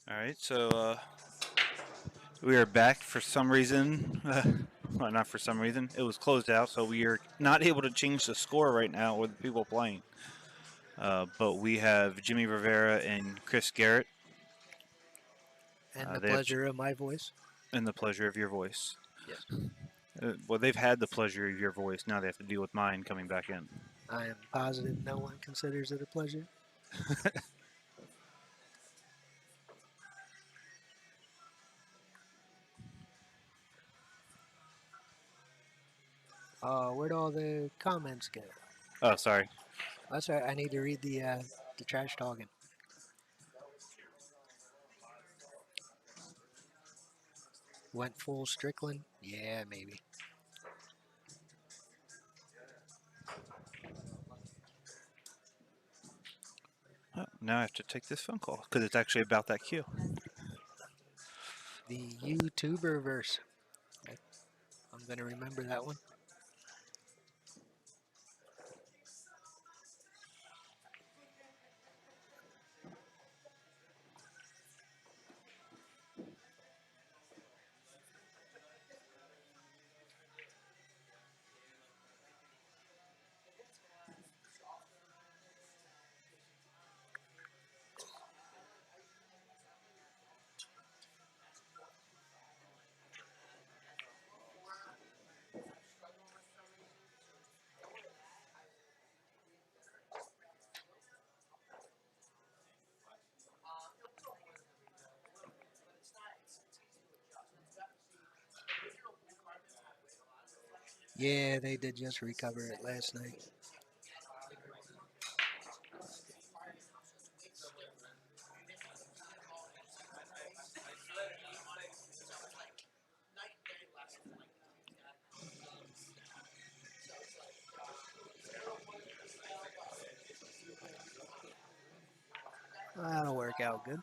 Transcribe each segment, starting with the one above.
All right, so we are back for some reason. Well, not for some reason. It was closed out, so we are not able to change the score right now with the people playing. But we have Jimmy Rivera and Chris Garrett. And the They have pleasure of my voice. and the pleasure of your voice. Yes, Well, they've had the pleasure of your voice. Now they have to deal with mine coming back in. I am positive no one considers it a pleasure. Where'd all the comments go? Oh, sorry. That's right. I need to read the trash talking. Went full Strickland. Yeah, maybe. Oh, now I have to take this phone call because it's actually about that cue. The YouTuber verse. I'm gonna remember that one. Yeah, they did just recover it last night. That'll work out good.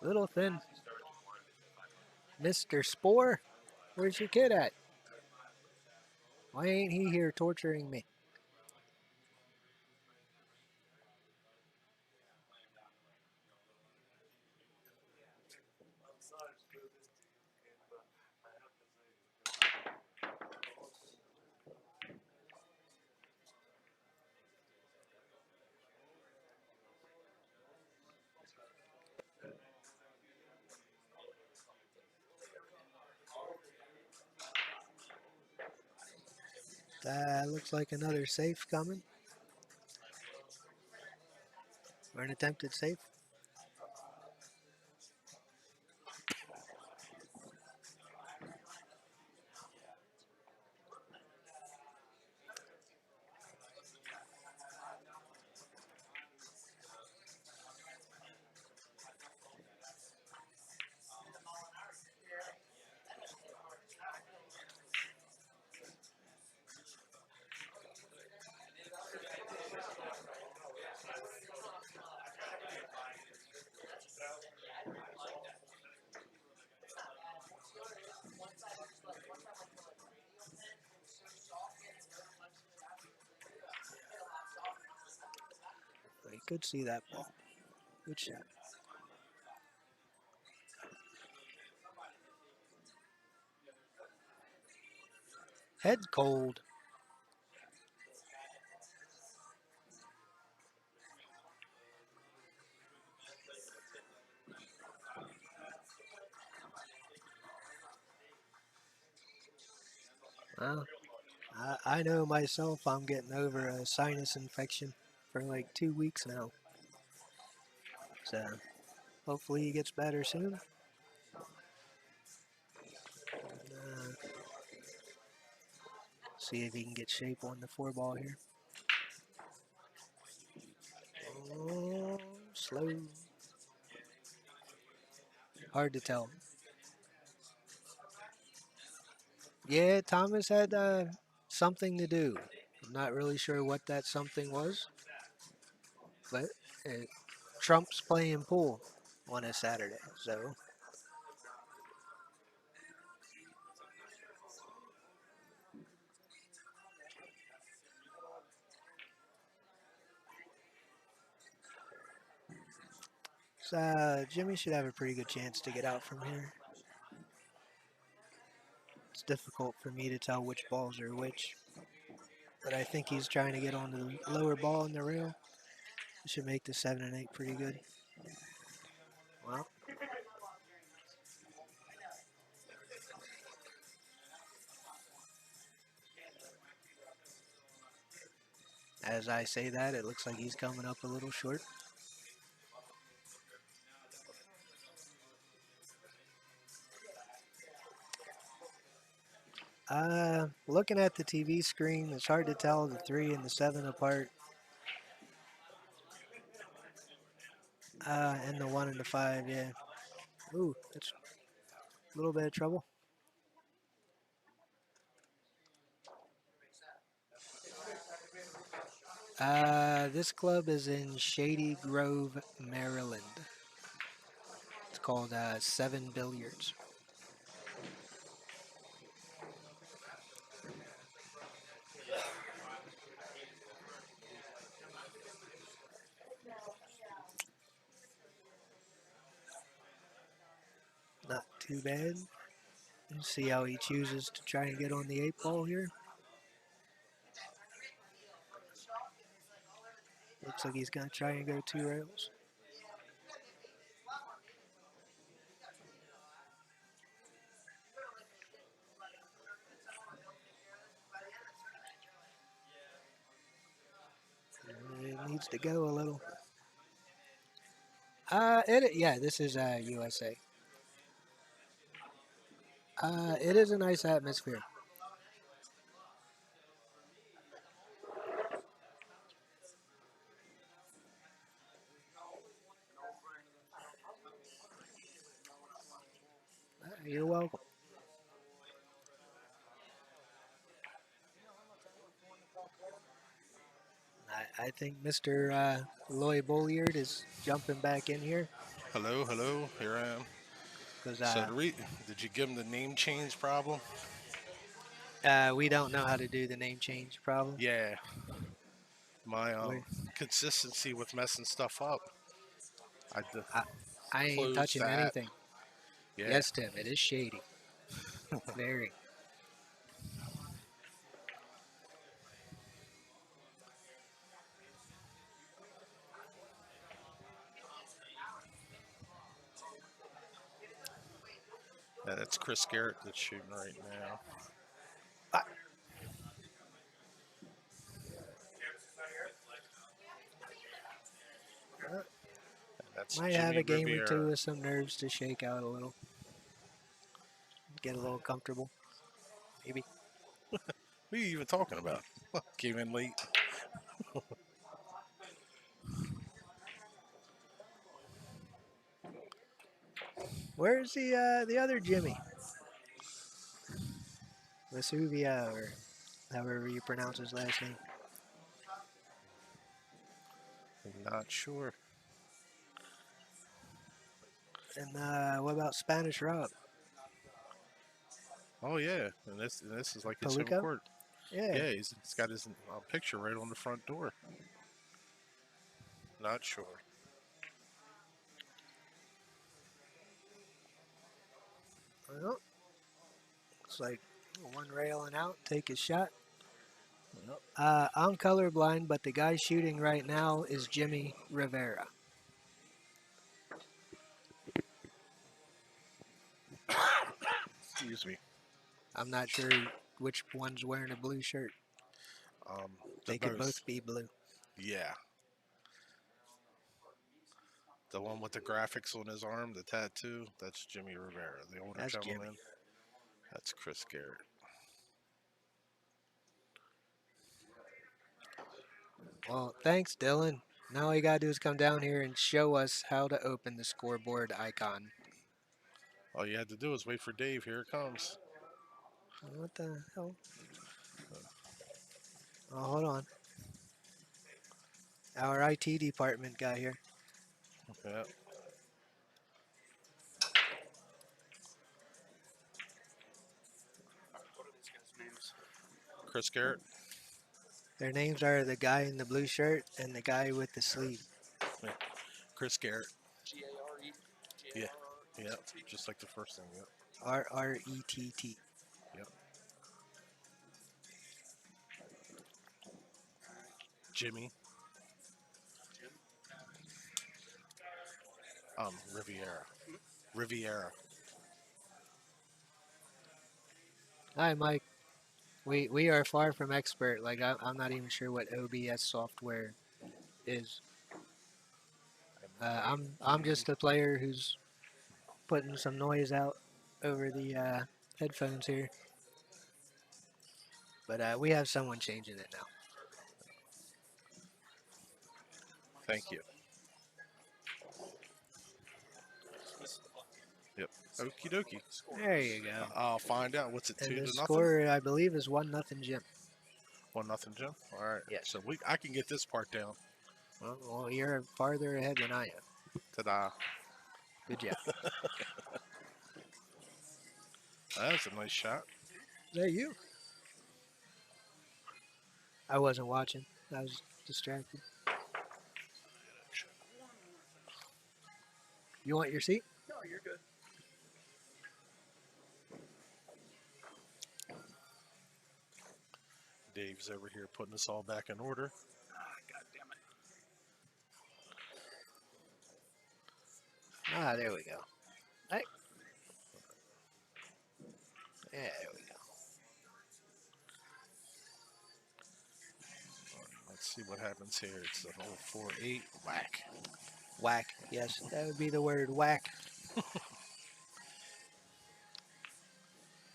Little thin. Mr. Spore, where's your kid at? Why ain't he here torturing me? That looks like another safe coming. Or an attempted safe. I could see that ball. Good shot. Head cold. Well, I know myself I'm getting over a sinus infection for like 2 weeks now. So hopefully he gets better soon. Uh, See if he can get shape on the four ball here. Oh, slow. Hard to tell. Yeah, Thomas had something to do. I'm not really sure what that something was, but it, Trump's playing pool on a Saturday, so Jimmy should have a pretty good chance to get out from here. It's difficult for me to tell which balls are which, but I think he's trying to get onto the lower ball in the rail. It should make the 7 and 8 pretty good. Well, as I say that, it looks like he's coming up a little short. Looking at the TV screen, it's hard to tell the 3 and the 7 apart. And the 1 and the 5, yeah. Ooh, that's a little bit of trouble. This club is in Shady Grove, Maryland. It's called 7 Billiards. Not too bad. Let's see how he chooses to try and get on the 8 ball here. Looks like he's going to try and go 2 rails. It needs to go a little. Yeah, this is USA. It is a nice atmosphere. You're welcome. I think Mr. Loy Bolliard is jumping back in here Hello, hello. Here I am. because So did you give him the name change problem? we don't know how to do the name change problem. Yeah, my Where consistency with messing stuff up. I I, I ain't closed touching that. anything. Yeah, Yes, Tim, it is shady. Very. yeah, that's Chris Garrett that's shooting right now. Ah, And that's might have Jimmy a game or two Rivera. with some nerves to shake out a little. Get a little comfortable. Maybe. What are you even talking about? Came in late. Where's the other Jimmy? Vesuvia, or however you pronounce his last name. I'm not sure. And what about Spanish Rob? Oh yeah, and this is like his home Paluco? court. Yeah. Yeah, he's got his picture right on the front door. Not sure. Well, looks like one railing out, take his shot. Yep. I'm colorblind, but the guy shooting right now is Jimmy Rivera. Excuse me. I'm not sure which one's wearing a blue shirt. Um, the They could both. both be blue. Yeah. The one with the graphics on his arm, the tattoo, that's Jimmy Rivera. The older That's gentleman, Jimmy. that's Chris Garrett. Well, thanks, Dylan. Now all you gotta do is come down here and show us how to open the scoreboard icon. All you had to do is wait for Dave. Here it comes. What the hell? Oh, hold on. Our IT department got here. Yeah. Chris Garrett. Their names are the guy in the blue shirt and the guy with the sleeve. Chris Garrett. Yeah. Yeah. Just like the first thing. Yep. RRETT. Yep. Jimmy. Riviera. Riviera. Hi, Mike. We are far from expert. Like I'm not even sure what OBS software is. I'm just a player who's putting some noise out over the headphones here. But we have someone changing it now. Thank you. Yep. Okie dokie. There you go. I'll find out. What's it, And 2 the to nothing? score, I believe, is 1-0 Jim. 1-0, Jim. All right. Yes. So I can get this part down. Well, you're farther ahead than I am. Ta-da. Good job. That was a nice shot. Is that you? I wasn't watching. I was distracted. You want your seat? No, you're good. Dave's over here putting us all back in order. God damn it. Ah, there we go. Hey. Yeah, there we go. Let's see what happens here. It's the whole 4-8 whack. Whack. Yes, that would be the word whack.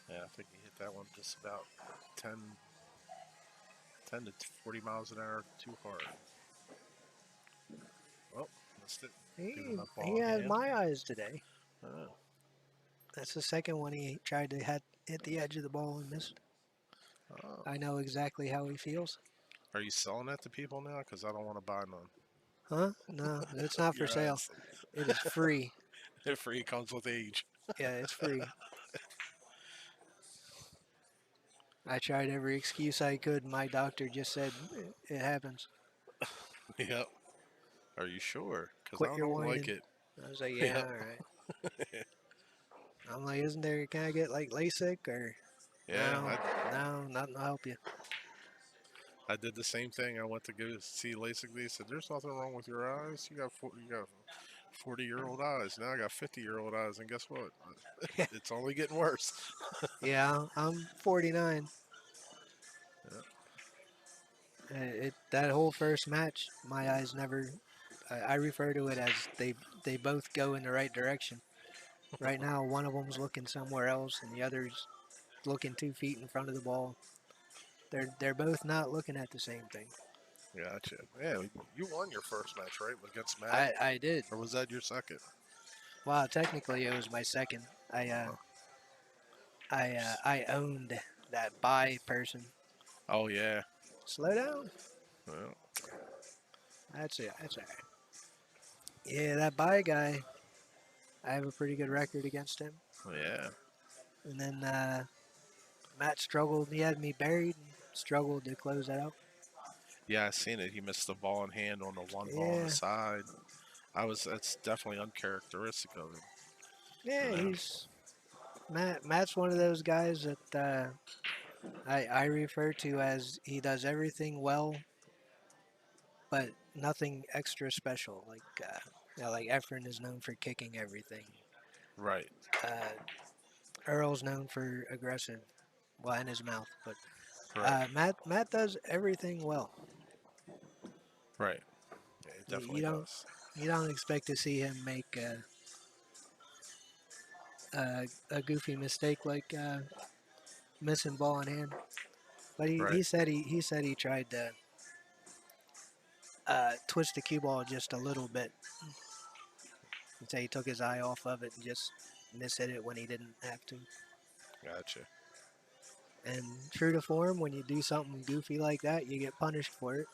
Yeah, I think he hit that one just about 10 to 40 miles an hour too hard. Oh, missed it. Giving up He ball has hand. my eyes today. Oh, That's the second one he tried to hit the edge of the ball and missed. oh. I know exactly how he feels. Are you selling that to people now? Because I don't want to buy none. Huh? No, it's not for Your sale. ass. It is free. If free comes with age. Yeah, it's free. I tried every excuse I could. And my doctor just said it happens. Yep. Are you sure? Because Quit I your don't like whining. it. I was like, yeah, Yep. all right. I'm like, isn't there? Can I get like LASIK or? Yeah, No, nothing will help you. I did the same thing. I went to go see LASIK. They said, "There's nothing wrong with your eyes. You got 40-year-old eyes. Now I got 50-year-old eyes, and guess what? It's only getting worse." Yeah, I'm 49. That whole first match, my eyes never. I refer to it as they both go in the right direction. Right now, one of them's looking somewhere else, and the other's looking 2 feet in front of the ball. They're both not looking at the same thing. Gotcha. Yeah, you won your first match, right, against Matt, I did. or was that your second? Well, technically, it was my second. I owned that buy person. Oh yeah. Slow down. Well, That's it. That's all right. Yeah, that buy guy. I have a pretty good record against him. yeah. And then Matt struggled. He had me buried and struggled to close that out. Yeah, I seen it. He missed the ball in hand on the one ball on Yeah. the side. That's definitely uncharacteristic of him. Yeah, You know? he's Matt's one of those guys that I refer to as he does everything well, but nothing extra special. Like Efren is known for kicking everything. Right. Uh, Earl's known for aggressive, well, in his mouth. But Right. Matt does everything well. Right. Yeah, he You, definitely you don't does. you don't expect to see him make a goofy mistake like missing ball in hand. But Right. he said he tried to twist the cue ball just a little bit. He'd say he took his eye off of it and just mishit it when he didn't have to. Gotcha. And true to form, when you do something goofy like that, you get punished for it.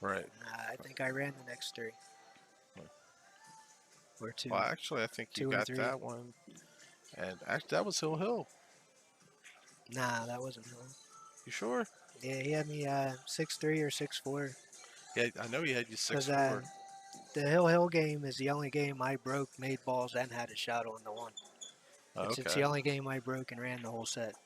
Right. I think I ran the next three or Well, actually, I think you two or got three. that one, and actually, that was Hill Hill. Nah, that wasn't him. You sure? Yeah, he had me 6'3" or 6'4". Yeah, I know he had you six Because four. the Hill game is the only game I broke, made balls, and had a shot on the one. Oh, It's the okay. only game I broke and ran the whole set,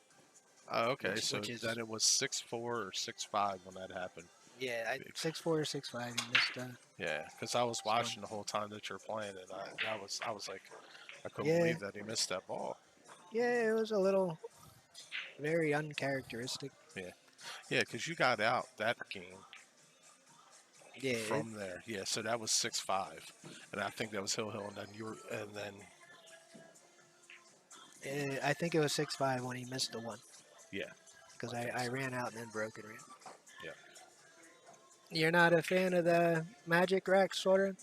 Oh, okay. So which is then it was 6'4" or 6'5" when that happened. yeah, Big. 6'4" or 6'5". He missed Yeah, because I was some. watching the whole time that you're playing, and I was like, I couldn't Yeah, believe that he missed that ball. yeah, it was a little very uncharacteristic. Yeah, yeah, because you got out that game Yeah, from there. Yeah, so that was 6'5", and I think that was Hill Hill, and then you were, and then I think it was 6'5" when he missed the one yeah, because I think I so. ran out and then broke and ran. Yeah. You're not a fan of the Magic Rack, sort of?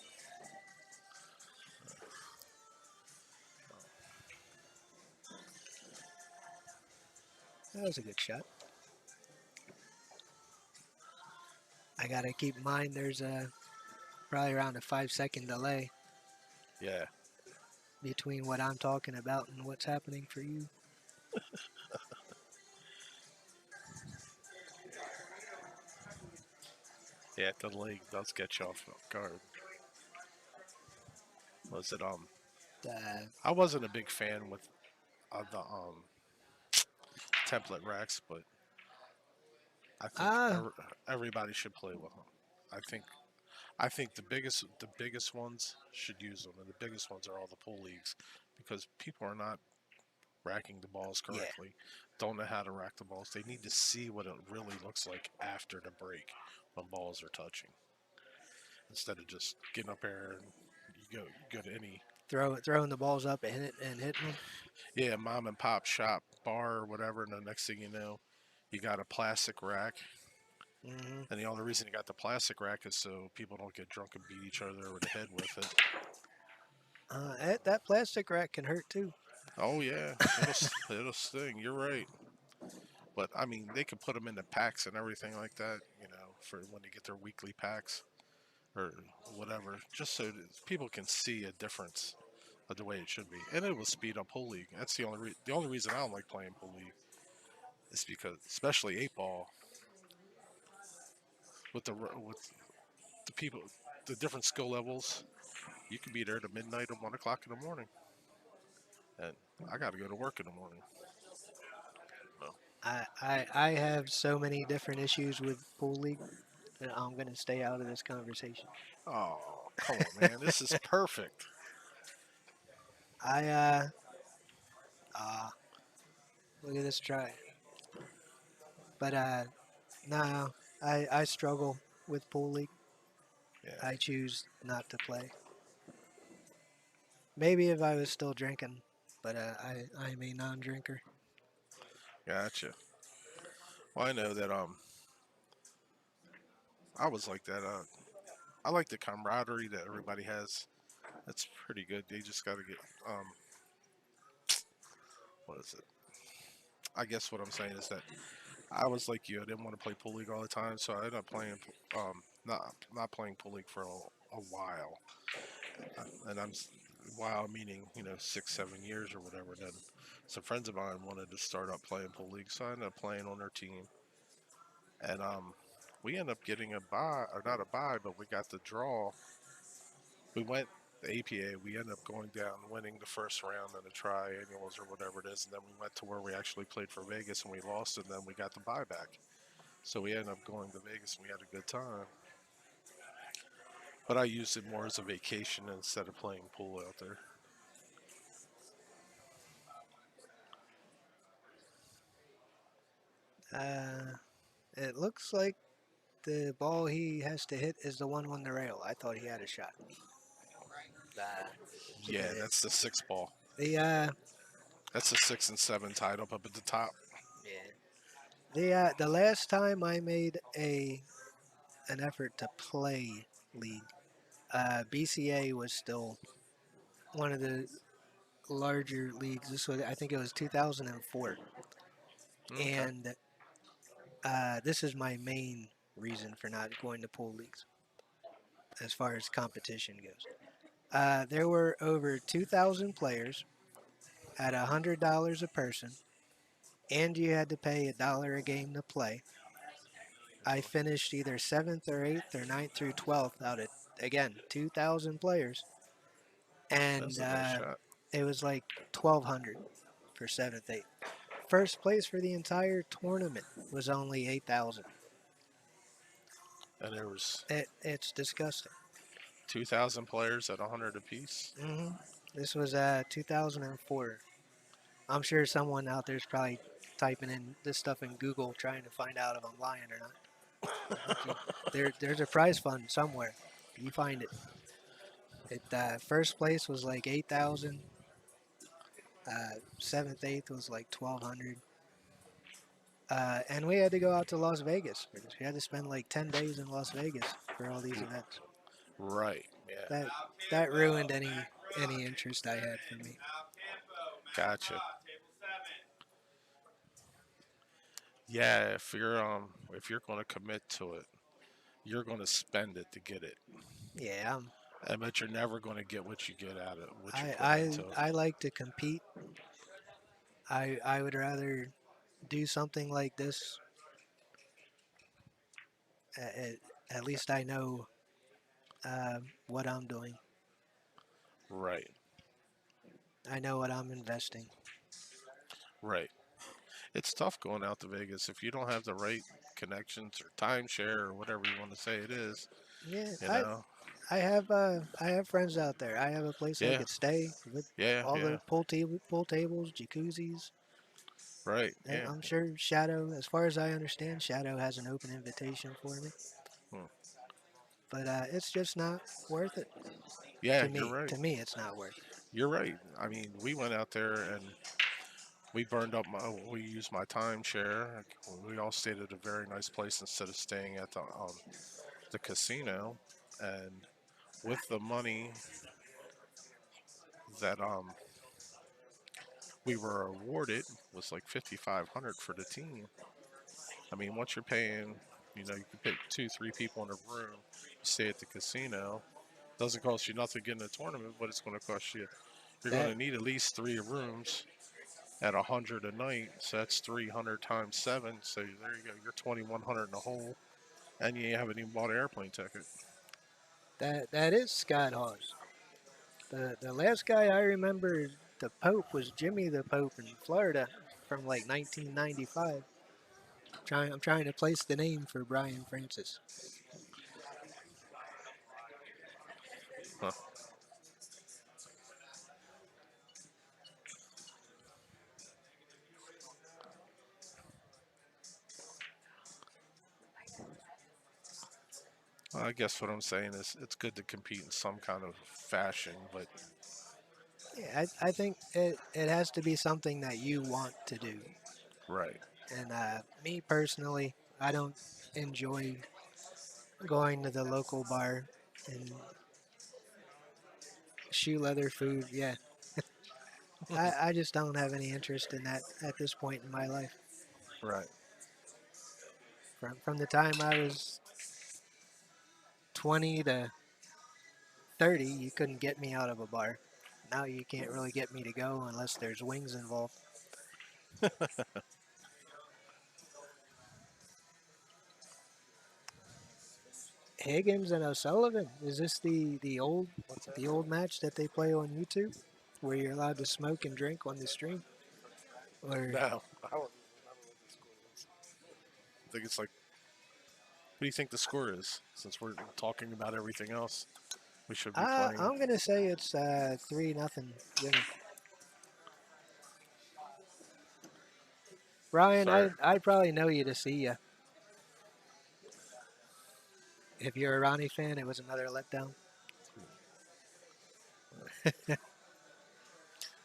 That was a good shot. I gotta keep in mind there's probably around a 5-second delay Yeah, between what I'm talking about and what's happening for you. yeah, the league does get you off guard. Was it Uh, I wasn't a big fan with the template racks, but I think uh, everybody should play with them. I think the biggest ones should use them, and the biggest ones are all the pool leagues, because people are not racking the balls yeah. correctly, don't know how to rack the balls. They need to see what it really looks like after the break when balls are touching, instead of just getting up there and you go to any Throwing the balls up and hitting them. yeah mom and pop shop bar or whatever, and the next thing you know, you got a plastic rack. Hmm. And the only reason you got the plastic rack is so people don't get drunk and beat each other over the head with it. That plastic rack can hurt too. Oh yeah, it'll sting. You're right. But I mean, they could put them in the packs and everything like that, for when they get their weekly packs or whatever, just so that people can see a difference of the way it should be, and it will speed up pool league. That's the only reason I don't like playing pool league is because, especially 8 ball, with the people, the different skill levels, you could be there to midnight or 1 o'clock in the morning, and I got to go to work in the morning. So, I have so many different issues with pool league that I'm gonna stay out of this conversation. oh, come on, man, this is perfect. I ah look at this try. But no, I struggle with pool league. Yeah, I choose not to play. Maybe if I was still drinking, but I'm a non-drinker. gotcha. Well, I know that I was like that. I like the camaraderie that everybody has. That's pretty good. They just got to get what is it? I guess what I'm saying is that I was like you. I didn't want to play pool league all the time, so I ended up playing not playing pool league for a while. And while meaning 6 7 years or whatever. Then some friends of mine wanted to start up playing pool league, so I ended up playing on their team, and we ended up getting a bye, or not a bye, but we got the draw. We went the APA. We ended up going down, winning the first round in the triannuals or whatever it is, and then we went to where we actually played for Vegas and we lost, and then we got the buyback. So we ended up going to Vegas and we had a good time. But I used it more as a vacation instead of playing pool out there. Uh, it looks like the ball he has to hit is the one on the rail. I thought he had a shot. Uh, Yeah, that's the 6 ball. the That's the 6 and 7 tied up at the top. yeah. The last time I made an effort to play league, BCA was still one of the larger leagues. This was, I think it was 2004. Okay. And this is my main reason for not going to pool leagues as far as competition goes. There were over 2,000 players at $100 a person, and you had to pay $1 a game to play. I finished either 7th or 8th or ninth through 12th out of, again, 2,000 players. And That's a nice shot. it was like 1,200 for 7th, 8th. First place for the entire tournament was only 8,000. And there was It's disgusting. 2,000 players at 100 apiece. hmm This was 2004. I'm sure someone out there is probably typing in this stuff in Google trying to find out if I'm lying or not. There's a prize fund somewhere. You find it. First place was like 8,000. Seventh, eighth was like 1,200. And we had to go out to Las Vegas for this. We had to spend like 10 days in Las Vegas for all these events. Right. Yeah. That ruined any interest I had for me. Gotcha. Yeah. If you're going to commit to it, you're going to spend it to get it. Yeah, I bet you're never going to get what you get out of what you I put into it. I like to compete. I would rather do something like this. At, at least I know what I'm doing. Right. I know what I'm investing. Right. It's tough going out to Vegas if you don't have the right connections or timeshare or whatever you want to say it is. Yeah, You know. I have friends out there. I have a place I Yeah. could stay with Yeah. all Yeah. the pool tables, jacuzzis. Right. And Yeah. I'm sure Shadow, as far as I understand, Shadow has an open invitation for me. Hmm. But it's just not worth it Yeah. to You're me. right. To me, it's not worth it. You're right. I mean, we went out there and we burned up we used my timeshare. We all stayed at a very nice place instead of staying at the casino. And with the money that we were awarded was like 5,500 for the team. I mean, once you're paying, you can pick 2, 3 people in a room. You stay at the casino. Doesn't cost you nothing to get in the tournament, but it's going to cost you. You're going That to need at least 3 rooms at 100 a night. So that's 300 times 7. So there you go. You're 2,100 in the hole, and you haven't even bought an airplane ticket. that is Scott Hawes. The last guy I remember, the Pope, was Jimmy the Pope in Florida from like 1995. I'm trying to place the name for Brian Francis. Huh. Well, I guess what I'm saying is it's good to compete in some kind of fashion, but Yeah, I think it has to be something that you want to do. right, And me personally, I don't enjoy going to the local bar and shoe leather food. Yeah, I just don't have any interest in that at this point in my life. right. From the time I was 20 to 30, you couldn't get me out of a bar. Now you can't really get me to go unless there's wings involved. Higgins and O'Sullivan. Is this What's that? the old match that they play on YouTube, where you're allowed to smoke and drink on the stream? Or No, I don't remember what the score is. I think it's like, what do you think the score is? Since we're talking about everything else, we should be playing. I'm gonna say it's 3-0 winning. Brian, Sorry. I'd probably know you to see you. If you're a Ronnie fan, it was another letdown.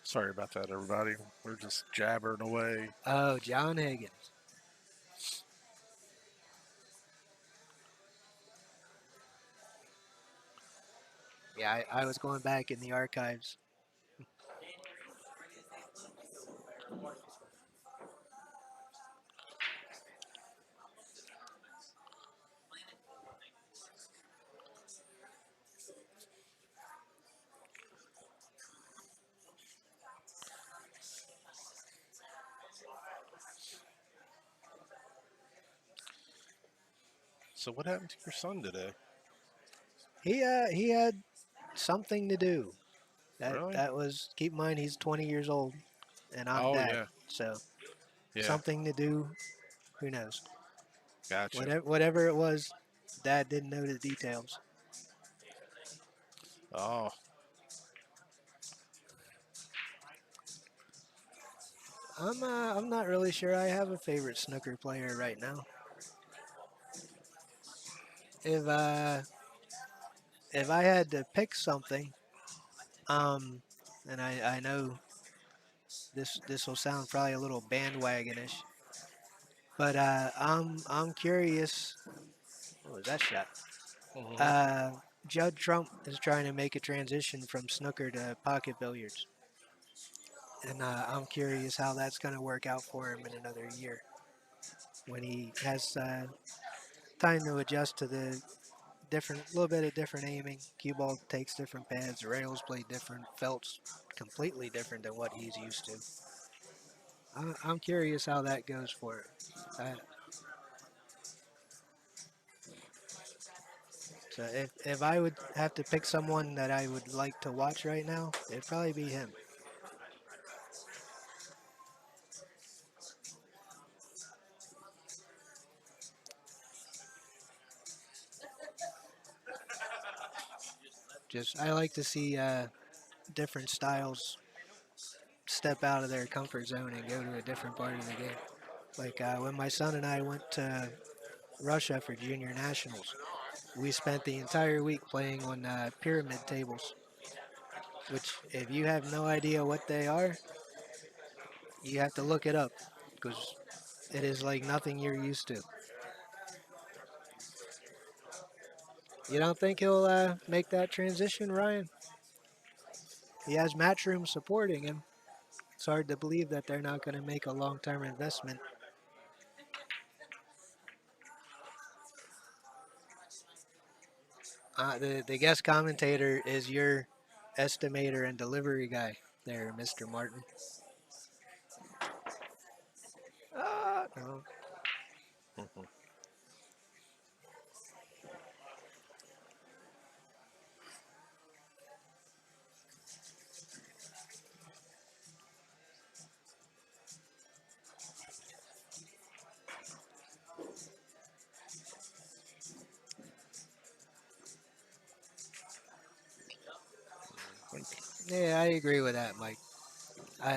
Sorry about that, everybody. We're just jabbering away. Oh, John Higgins. Yeah, I was going back in the archives. So what happened to your son today? He had something to do. Really? That was, keep in mind he's 20 years old and I'm Oh dad. yeah, So yeah. something to do, who knows. Gotcha. Whatever it was, dad didn't know the details. Oh, I'm not really sure I have a favorite snooker player right now. If uh if I had to pick something, um and I know this will sound probably a little bandwagonish, but I'm curious. What was that shot? hmm Uh, Judd Trump is trying to make a transition from snooker to pocket billiards, and I'm curious how that's going to work out for him in another year when he has time to adjust to the little bit of different aiming. Cue ball takes different pads, rails play different, felts completely different than what he's used to. I'm curious how that goes for him. Uh, so if I would have to pick someone that I would like to watch right now, it'd probably be him. Just I like to see different styles step out of their comfort zone and go to a different part of the game. Like when my son and I went to Russia for junior nationals, we spent the entire week playing on pyramid tables, which if you have no idea what they are, you have to look it up because it is like nothing you're used to. You don't think he'll make that transition, Ryan? He has Matchroom supporting him. It's hard to believe that they're not going to make a long-term investment. The guest commentator is your estimator and delivery guy there, Mr. Martin. No. hmm Yeah, I agree with that, Mike.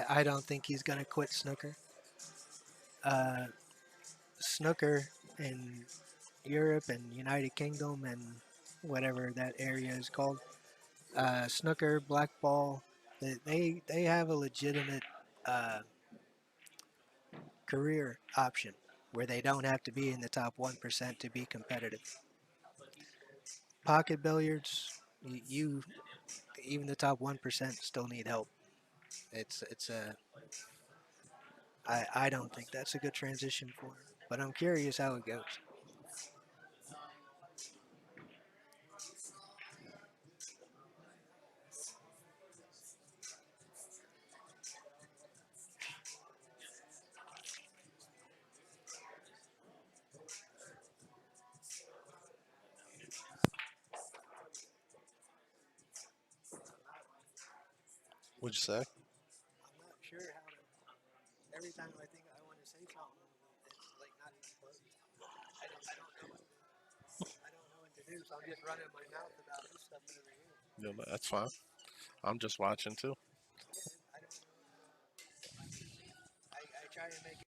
I don't think he's going to quit snooker. Uh, Snooker in Europe and United Kingdom and whatever that area is called, snooker, black ball, they have a legitimate uh, career option where they don't have to be in the top 1% to be competitive. Pocket billiards, you even the top 1% still need help. It's a I don't think that's a good transition for him, but I'm curious how it goes. What'd you say? I'm not sure how to. Every time I think I want to say something, it's like not even close. I don't know what I don't know what to do, so I'm just running my mouth about this stuff over here. No, that's fine. I'm just watching too. I don't know. I try to make it.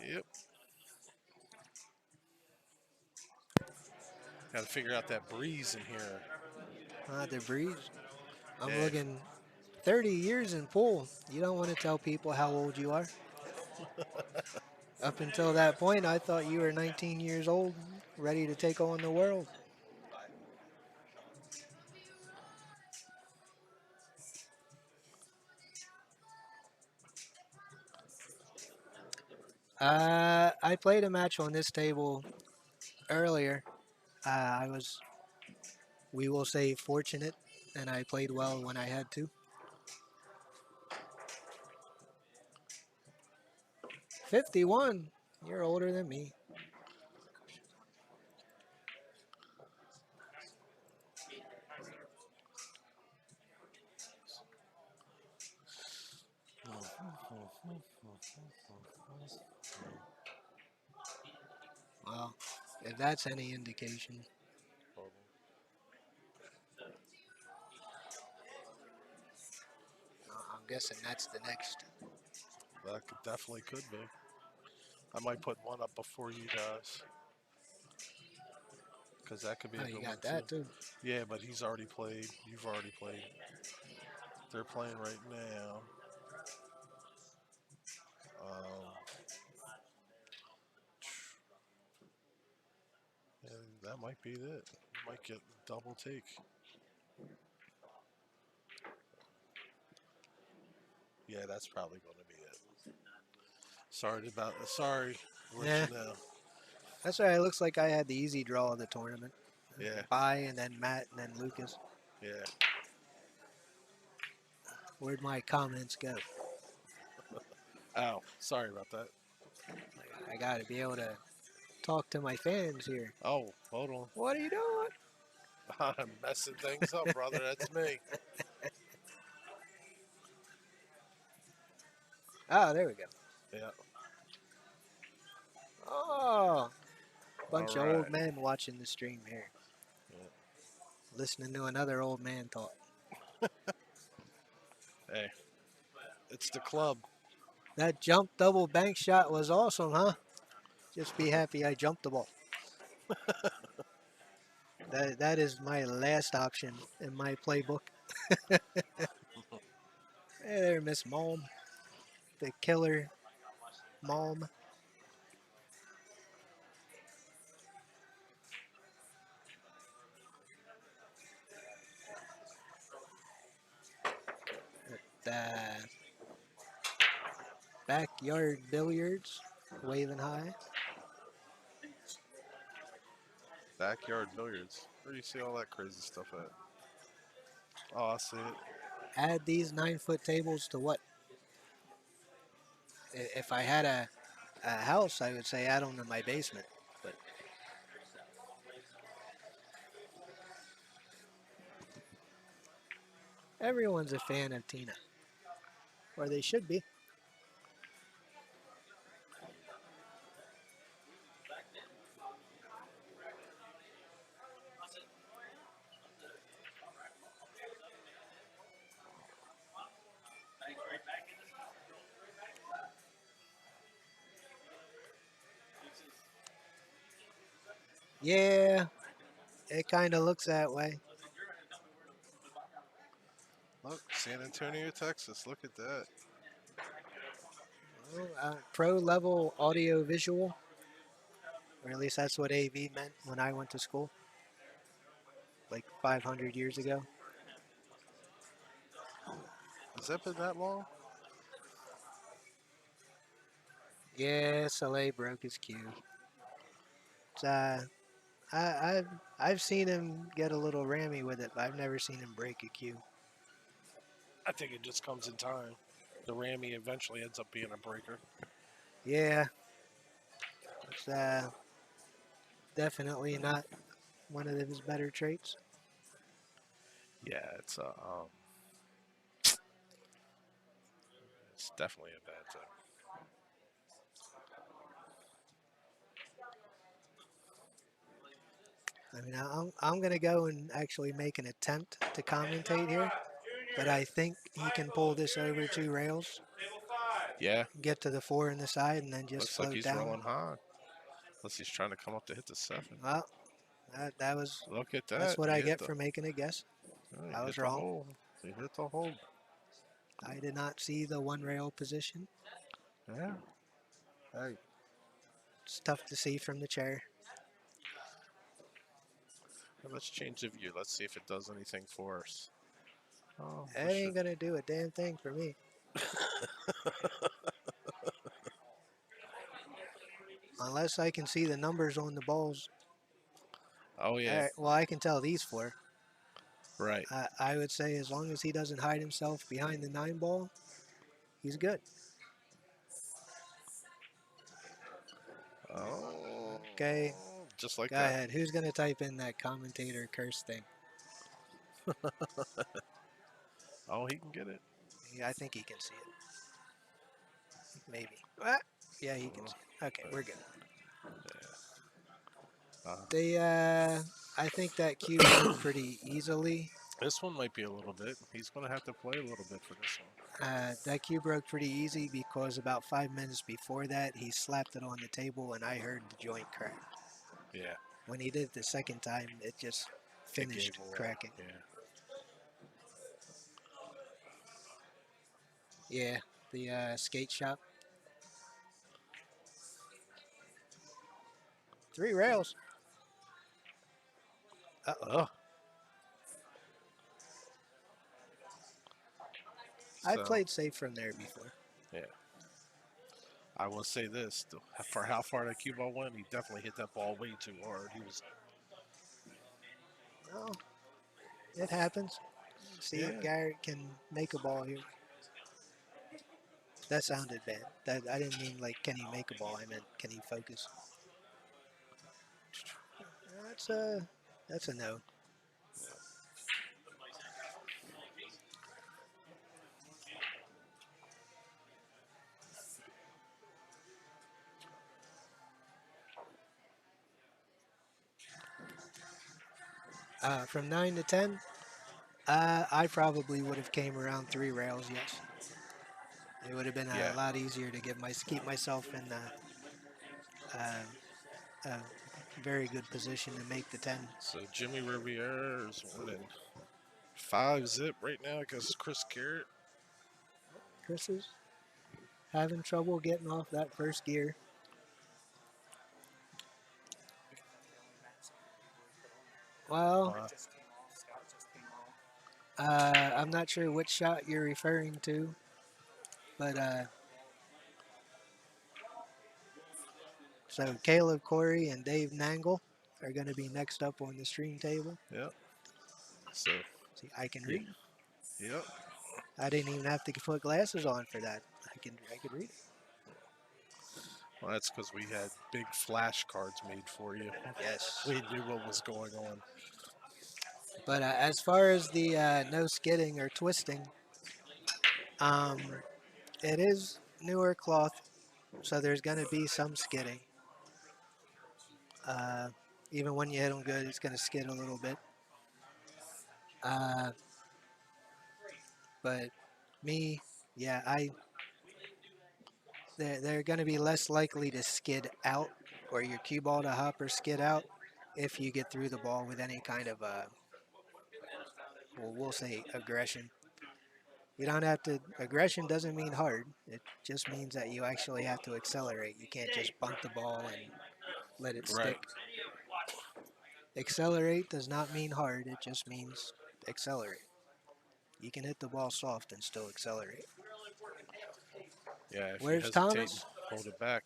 Yep. Got to figure out that breeze in here. The breeze. I'm Yeah. looking 30 years in pool. You don't want to tell people how old you are. Up until that point, I thought you were 19 years old, ready to take on the world. I played a match on this table earlier. I was, we will say, fortunate, and I played well when I had to. 51. You're older than me. Well, if that's any indication, I'm guessing that's the next. That definitely could be. I might put one up before you guys. Because that could be Oh, a you good one got too. that too. Yeah, but he's already played. You've already played. They're playing right now. Um, and that might be it. You might get double take. Yeah, that's probably going to be it. Sorry. I'll let Yeah, you know. that's right. It looks like I had the easy draw of the tournament. Yeah, Bye, and then Matt, and then Lucas. yeah. Where'd my comments go? Oh, sorry about that. I got to be able to talk to my fans here. Oh, hold on. What are you doing? I'm messing things up, brother. That's me. Oh, there we go. Yeah. Oh, All bunch of old right. men watching the stream here, Yeah. listening to another old man talk. Hey, it's the club. That jump double bank shot was awesome, huh? Just be happy I jumped the ball. That is my last option in my playbook. Hey there, Miss Mom, the killer Mom. The backyard billiards, waving high. Backyard billiards. Where do you see all that crazy stuff at? Oh, I see it. Add these 9-foot tables to what? If I had a house, I would say add them to my basement. But everyone's a fan of Tina, or they should be. Yeah, it kind of looks that way. Look, San Antonio, Texas. Look at that. Well, pro level audio visual, or at least that's what AV meant when I went to school, like 500 years ago. Has that been that long? Yeah, Soleil broke his cue. It's, I've seen him get a little rammy with it, but I've never seen him break a cue. I think it just comes in time. The Rammy eventually ends up being a breaker. Yeah, it's definitely not one of his better traits. Yeah, it's definitely a bad thing. I mean, I'm gonna go and actually make an attempt to commentate here, but I think he can pull this over 2 rails, Yeah, get to the 4 in the side, and then just looks like float he's down. rolling high. Unless he's trying to come up to hit the 7. Well, that was Look at that's that. what I get for making a guess. He I hit was the wrong. hole. He hit the hole. I did not see the one rail position. Yeah. Hey, It's tough to see from the chair. let's change the view. Let's see if it does anything for us. Oh, It ain't gonna do a damn thing for me. Unless I can see the numbers on the balls. Oh All yeah. right, well, I can tell these four. Right. I would say as long as he doesn't hide himself behind the 9 ball, he's good. Oh. Okay, Just like go that. ahead. Who's gonna type in that commentator curse thing? Oh, he can get it. Yeah, I think he can see it. Maybe. Ah, yeah, he can see it. Okay, we're good. Uh, I think that cue broke pretty easily. this one might be a little bit. He's going to have to play a little bit for this one. That cue broke pretty easy because about 5 minutes before that, he slapped it on the table and I heard the joint crack. Yeah. When he did it the second time, it just It gave finished away. cracking. Yeah. Yeah, the skate shop. 3 rails. Uh-oh. Oh. I So, played safe from there before. yeah. I will say this. For how far that cue ball went, he definitely hit that ball way too hard. He was. Well, it happens. See if Yeah. Garrett can make a ball here. That sounded bad. That I didn't mean like can he make a ball. I meant can he focus. That's a no. From 9 to 10, I probably would have came around 3 rails. Yes, it would have been Yeah. a lot easier to keep myself in a very good position to make the 10. So Jimmy Rivera is winning 5-0 right now against Chris Garrett. Chris is having trouble getting off that first gear. Well, I'm not sure which shot you're referring to, but so Caleb Corey and Dave Nangle are going to be next up on the stream table. Yep. So, See, I can yeah. read. Yep. I didn't even have to put glasses on for that. I could read it. Well, that's because we had big flashcards made for you. Yes. We knew what was going on. But as far as the no skidding or twisting, um, it is newer cloth, so there's going to be some skidding. Uh, even when you hit them good, it's going to skid a little bit. But me, yeah, they're going to be less likely to skid out or your cue ball to hop or skid out if you get through the ball with any kind of well, we'll say aggression. You don't have to. Aggression doesn't mean hard. It just means that you actually have to accelerate. You can't just bunt the ball and let it Right. stick. Accelerate does not mean hard. It just means accelerate. You can hit the ball soft and still accelerate. Yeah, if you Where's hesitate and Thomas? hold it back,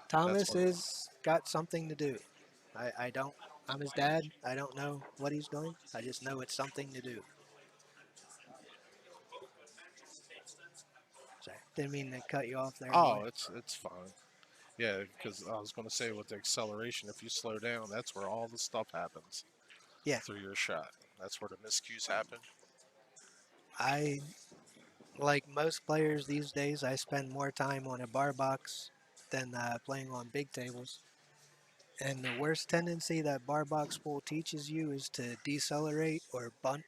Thomas when is got something to do. I don't. I'm his dad. I don't know what he's doing. I just know it's something to do. Sorry, didn't mean to cut you off there, boy. oh, it's fine. Yeah, because I was going to say with the acceleration, if you slow down, that's where all the stuff happens. Yeah. Through your shot. That's where the miscues happen. I like most players these days. I spend more time on a bar box than playing on big tables. And the worst tendency that bar box pool teaches you is to decelerate or bunt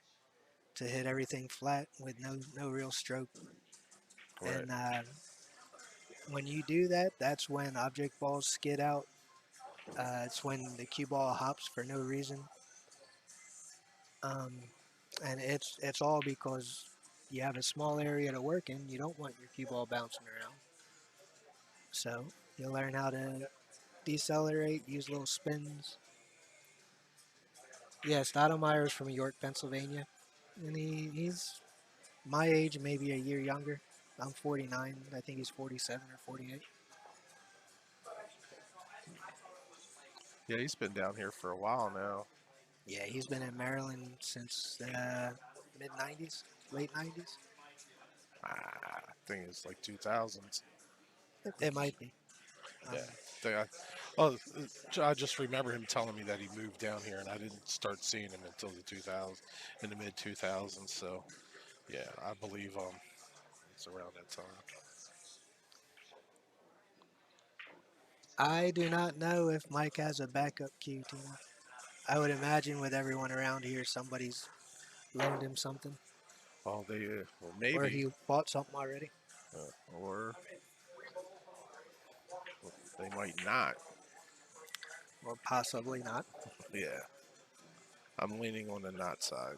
to hit everything flat with no real stroke. Right. And when you do that, that's when object balls skid out. It's when the cue ball hops for no reason. And it's all because you have a small area to work in. You don't want your cue ball bouncing around. So you learn how to decelerate, use little spins. Yeah, Stoudemire's from York, Pennsylvania, and he's my age, maybe a year younger. I'm 49. I think he's 47 or 48. Yeah, he's been down here for a while now. Yeah, he's been in Maryland since the mid 90s, late 90s. I think it's like 2000s. It might be. Yeah. Um, I just remember him telling me that he moved down here, and I didn't start seeing him until the 2000s, in the mid 2000s. So, yeah, I believe it's around that time. I do not know if Mike has a backup cue team. I would imagine with everyone around here, somebody's loaned him something, Oh, well, or maybe, he bought something already, or they might not. or possibly not. Yeah, I'm leaning on the not side.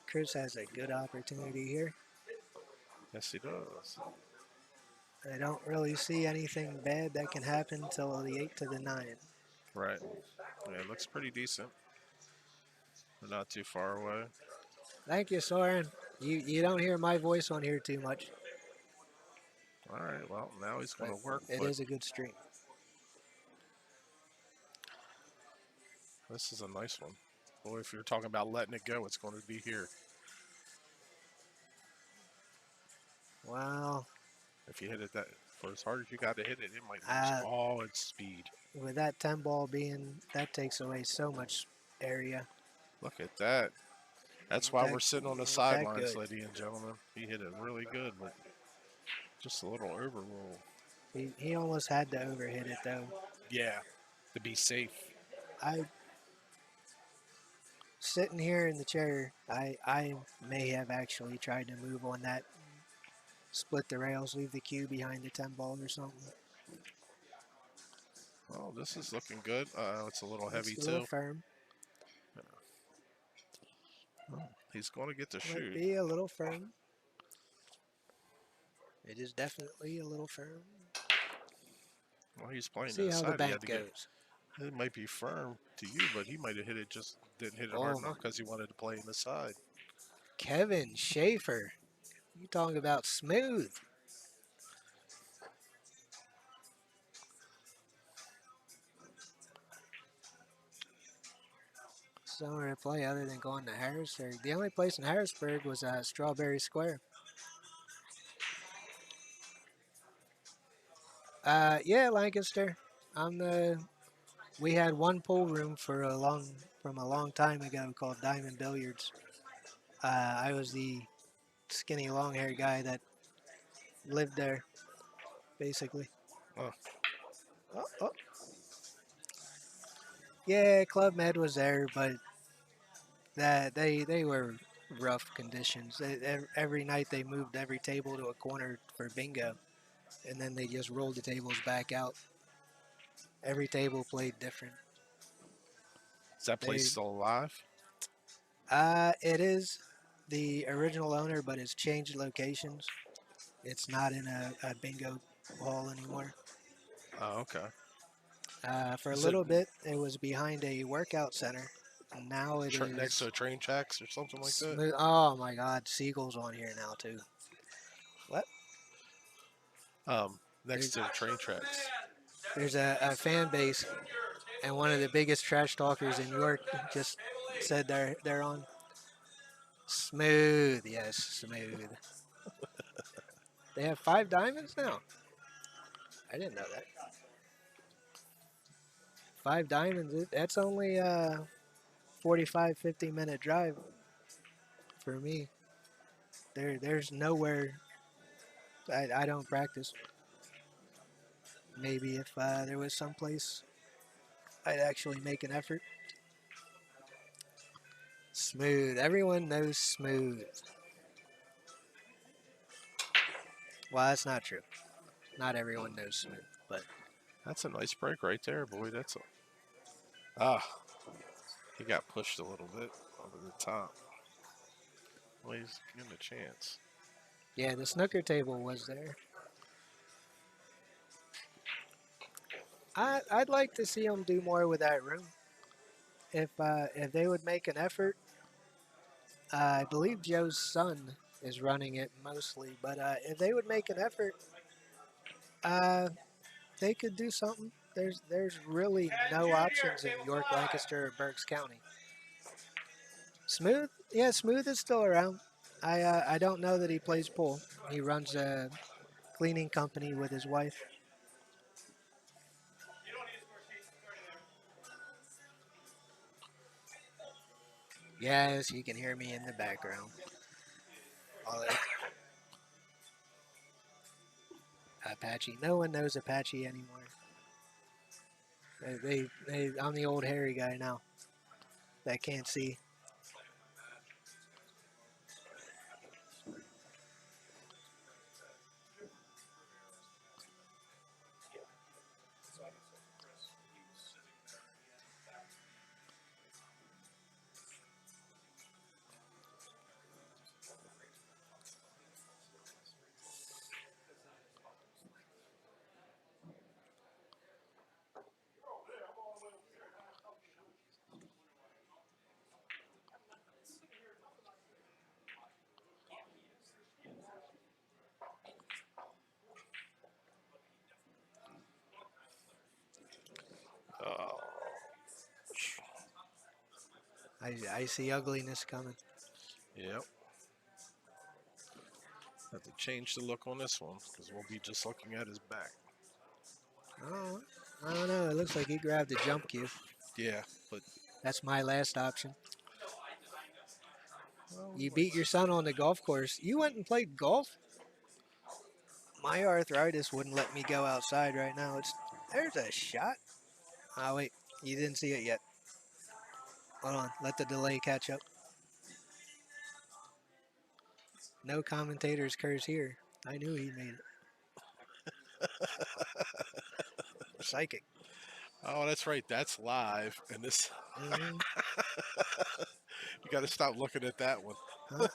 Chris has a good opportunity here. Yes, he does. I don't really see anything bad that can happen till the 8 to the 9. Right. Yeah, it looks pretty decent. We're not too far away. Thank you, Soren. You don't hear my voice on here too much, All right. Well, now he's going but to work, it but is a good stream. this is a nice one. Boy, if you're talking about letting it go, it's going to be here. Wow. If you hit it that for as hard as you got to hit it, it might lose Uh, all its speed. with that 10 ball being, that takes away so much area. Look at that. That's Ain't why that, we're sitting on the ain't that sidelines, good. ladies and gentlemen. He hit it really good, but just a little overrule. He almost had to overhit it though. Yeah, to be safe. I sitting here in the chair, I may have actually tried to move on that, split the rails, leave the cue behind the 10 ball or something. Well, this is looking good. It's a little heavy It's a little too. firm. He's going to get to Might shoot. be a little firm. It is definitely a little firm. Well, he's playing See that how the side. He bank had to get. goes. It might be firm to you, but he might have hit it just didn't hit it hard Oh, enough because he wanted to play in the side. Kevin Schaefer. You talking about smooth? Somewhere to play other than going to Harrisburg. The only place in Harrisburg was Strawberry Square. Yeah, Lancaster. I'm the. We had one pool room from a long time ago called Diamond Billiards. I was the skinny, long-haired guy that lived there, basically. Oh, Oh, oh. Yeah, Club Med was there, but that they were rough conditions. Every night they moved every table to a corner for bingo, and then they just rolled the tables back out. Every table played different. is that place They still alive? it is the original owner, but it's changed locations. It's not in a bingo hall anymore. Oh, okay. For a Is it little bit, it was behind a workout center. Now it next is to train tracks or something like that? smooth. Oh my God, Seagull's on here now too. What? Next There's, to the train tracks. there's a fan base, and one of the biggest trash talkers in York just said they're on smooth. Yes, smooth. They have 5 diamonds now. I didn't know that. 5 diamonds. That's only 45, 50-minute drive for me. There's nowhere. I don't practice. Maybe if there was someplace I'd actually make an effort. Smooth. Everyone knows smooth. Well, that's not true. Not everyone knows smooth, but That's a nice break right there, boy. That's a ah. He got pushed a little bit over the top. Well, he's getting a chance. Yeah, the snooker table was there. I'd like to see them do more with that room. If they would make an effort, I believe Joe's son is running it mostly, but if they would make an effort, uh, they could do something. There's really no options in York, Lancaster, or Berks County. Smooth, yeah, Smooth is still around. I don't know that he plays pool. He runs a cleaning company with his wife. Yes, you can hear me in the background. All that Apache. No one knows Apache anymore. I'm the old hairy guy now that can't see. Oh, I see ugliness coming. yep. Have to change the look on this one because we'll be just looking at his back. Oh, I don't know. It looks like he grabbed a jump cue. Yeah, but That's my last option. well, You beat your son on the golf course. You went and played golf? My arthritis wouldn't let me go outside right now. There's a shot. Oh wait, you didn't see it yet. Hold on, let the delay catch up. No commentators curse here. I knew he made it. Psychic. oh, that's right. That's live, and this Mhm. you got to stop looking at that one. Huh?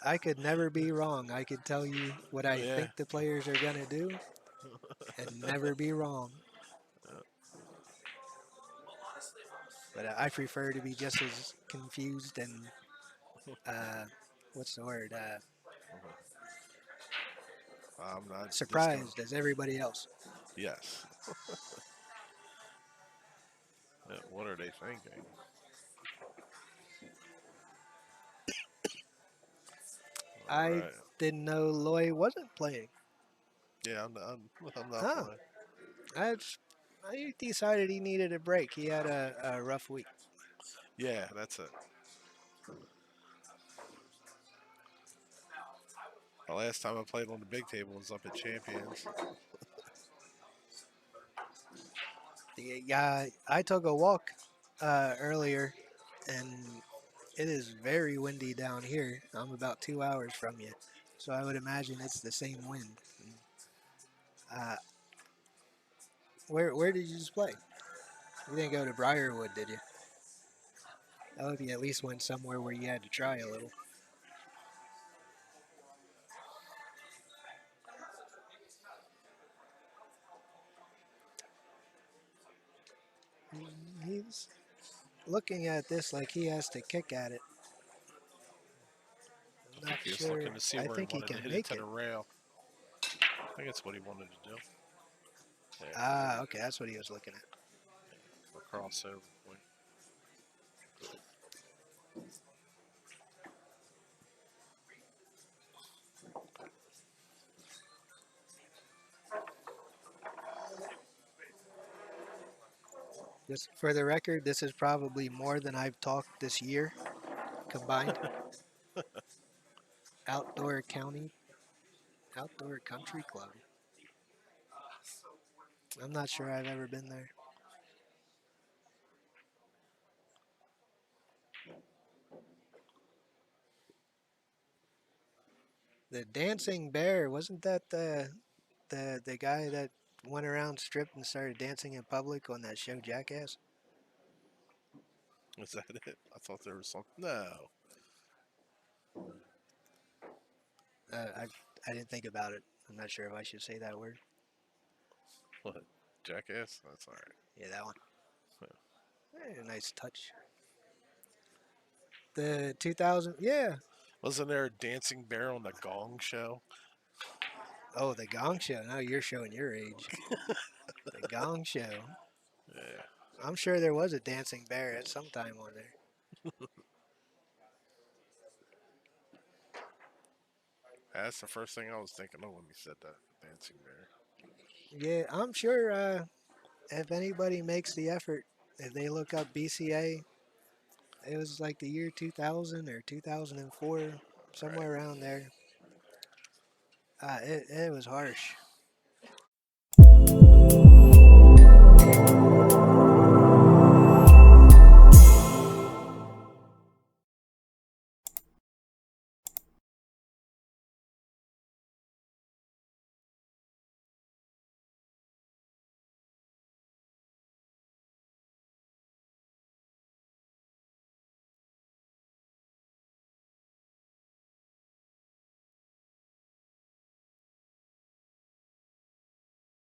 I could never be wrong. I could tell you what I Yeah. think the players are gonna do and never be wrong. But I prefer to be just as confused and uh, what's the word? I'm not this time. Surprised as everybody else. Yes. What are they thinking? All I right. didn't know Loy wasn't playing. Yeah, I'm not Huh? playing. I I decided he needed a break. He had a rough week. Yeah, that's it. The last time I played on the big table was up at Champions. Yeah, I took a walk earlier, and it is very windy down here. I'm about 2 hours from you, so I would imagine it's the same wind. Uh, where did you just play? You didn't go to Briarwood, did you? I hope you at least went somewhere where you had to try a little. He's looking at this like he has to kick at it. I I'm not think he was sure. looking to see I where he think he wanted to can hit it make to it. the rail. I think that's what he wanted to do. Yeah, Ah, okay, that's what he was looking at. for crossover point. Just for the record, this is probably more than I've talked this year combined. Outdoor County, Outdoor Country Club. I'm not sure I've ever been there. The Dancing Bear, wasn't that the guy that went around stripped and started dancing in public on that show Jackass? Is that it? I thought there was something. No. I didn't think about it. I'm not sure if I should say that word. What? Jackass? That's all right. Yeah, that one. Nice touch. The 2000, yeah. Wasn't there a dancing bear on the Gong Show? Oh, the Gong Show. Now you're showing your age. The Gong Show. Yeah. I'm sure there was a dancing bear at some time on there. That's the first thing I was thinking of when you said that. Dancing bear. Yeah, I'm sure if anybody makes the effort, if they look up BCA, it was like the year 2000 or 2004, somewhere around there. It was harsh.